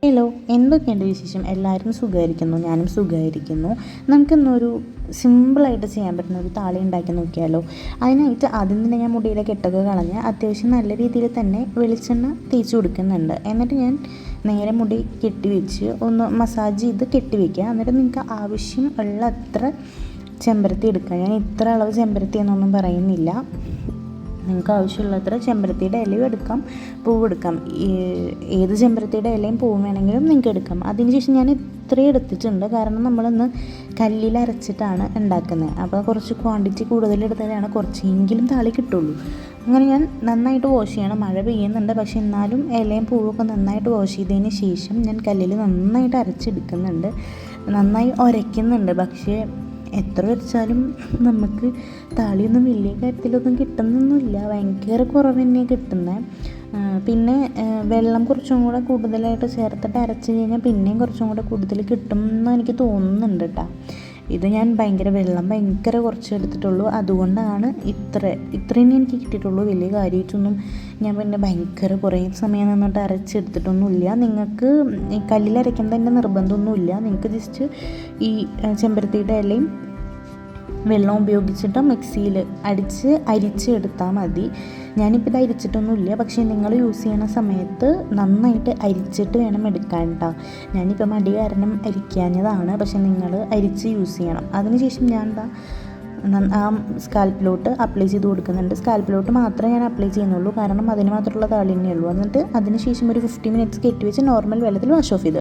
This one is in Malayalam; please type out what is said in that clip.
ഹലോ, എന്തൊക്കെയുണ്ട് വിശേഷം? എല്ലാവരും സുഖമായിരിക്കുന്നു. ഞാനും സുഖമായിരിക്കുന്നു. നമുക്കിന്നൊരു സിമ്പിളായിട്ട് ചെയ്യാൻ പറ്റുന്ന ഒരു താളി ഉണ്ടാക്കി നോക്കിയാലോ? അതിനായിട്ട് ആദ്യം തന്നെ ഞാൻ മുടിയിലെ കെട്ടൊക്കെ കളഞ്ഞ് അത്യാവശ്യം നല്ല രീതിയിൽ തന്നെ വെളിച്ചെണ്ണ തേച്ച് കൊടുക്കുന്നുണ്ട്. എന്നിട്ട് ഞാൻ നേരെ മുടി കെട്ടി വെച്ച് ഒന്ന് മസാജ് ചെയ്ത് കെട്ടി വയ്ക്കുക. എന്നിട്ട് നിങ്ങൾക്ക് ആവശ്യം ഉള്ള അത്ര ചെമ്പരത്തി എടുക്കുക. ഞാൻ ഇത്ര അളവ് ചെമ്പരത്തി എന്നൊന്നും പറയുന്നില്ല. നിങ്ങൾക്ക് ആവശ്യമുള്ളത്ര ചെമ്പരത്തിയുടെ ഇലയും എടുക്കാം, പൂവെടുക്കാം. ഏത് ചെമ്പരത്തിയുടെ ഇലയും പൂവും വേണമെങ്കിലും നിങ്ങൾക്ക് എടുക്കാം. അതിനുശേഷം ഞാൻ ഇത്രയും എടുത്തിട്ടുണ്ട്, കാരണം നമ്മളിന്ന് കല്ലിൽ അരച്ചിട്ടാണ് ഉണ്ടാക്കുന്നത്. അപ്പോൾ കുറച്ച് ക്വാണ്ടിറ്റി കൂടുതലെടുത്താലാണ് കുറച്ചെങ്കിലും താളി കിട്ടുള്ളൂ. അങ്ങനെ ഞാൻ നന്നായിട്ട് വാഷ് ചെയ്യണം. മഴ പെയ്യുന്നുണ്ട്, പക്ഷേ എന്നാലും ഇലയും പൂവൊക്കെ നന്നായിട്ട് വാഷ് ചെയ്തതിന് ശേഷം ഞാൻ കല്ലിൽ നന്നായിട്ട് അരച്ചെടുക്കുന്നുണ്ട്. നന്നായി ഉരയ്ക്കുന്നുണ്ട്. പക്ഷേ എത്ര വെച്ചാലും നമുക്ക് താളിയൊന്നും വലിയ കാര്യത്തിലൊന്നും കിട്ടുന്നൊന്നുമില്ല. ഭയങ്കര കുറവ് തന്നെയാണ് കിട്ടുന്നത്. പിന്നെ വെള്ളം കുറച്ചും കൂടെ കൂടുതലായിട്ട് ചേർത്തിട്ട് അരച്ച് കഴിഞ്ഞാൽ പിന്നെയും കുറച്ചും കൂടെ കൂടുതൽ കിട്ടും എന്ന് എനിക്ക് തോന്നുന്നുണ്ട് കേട്ടോ. ഇത് ഞാൻ വെള്ളം ഭയങ്കര കുറച്ച് എടുത്തിട്ടുള്ളൂ. അതുകൊണ്ടാണ് ഇത്രയും എനിക്ക് കിട്ടിയിട്ടുള്ളൂ. വലിയ കാര്യമായിട്ടൊന്നും ഞാൻ പിന്നെ ഭയങ്കര കുറേ സമയം നിന്നിട്ട് അരച്ചെടുത്തിട്ടൊന്നുമില്ല. നിങ്ങൾക്ക് ഈ കല്ലിൽ അരയ്ക്കേണ്ടതിൻ്റെ നിർബന്ധമൊന്നുമില്ല. നിങ്ങൾക്ക് ജസ്റ്റ് ഈ ചെമ്പരത്തിയുടെ ഇലയും വെള്ളം ഉപയോഗിച്ചിട്ട് മിക്സിയിൽ അരിച്ചെടുത്താൽ മതി. ഞാനിപ്പോൾ ഇത് അരിച്ചിട്ടൊന്നുമില്ല, പക്ഷേ നിങ്ങൾ യൂസ് ചെയ്യുന്ന സമയത്ത് നന്നായിട്ട് അരിച്ചിട്ട് വേണം എടുക്കാൻ കേട്ടോ. ഞാനിപ്പോൾ മടി കാരണം അരിക്കാഞ്ഞതാണ്, പക്ഷേ നിങ്ങൾ അരിച്ച് യൂസ് ചെയ്യണം. അതിനുശേഷം ഞാൻ ആ സ്കാൽപ്പിലോട്ട് അപ്ലൈ ചെയ്ത് കൊടുക്കുന്നുണ്ട്. സ്കാൽപ്പിലോട്ട് മാത്രമേ ഞാൻ അപ്ലൈ ചെയ്യുന്നുള്ളൂ, കാരണം അതിന് മാത്രമുള്ള താളി തന്നെയുള്ളൂ. എന്നിട്ട് അതിനുശേഷം ഒരു 50 മിനിറ്റ്സ് കെട്ടി വെച്ച് നോർമൽ വെള്ളത്തിൽ വാഷ് ഓഫ് ചെയ്ത്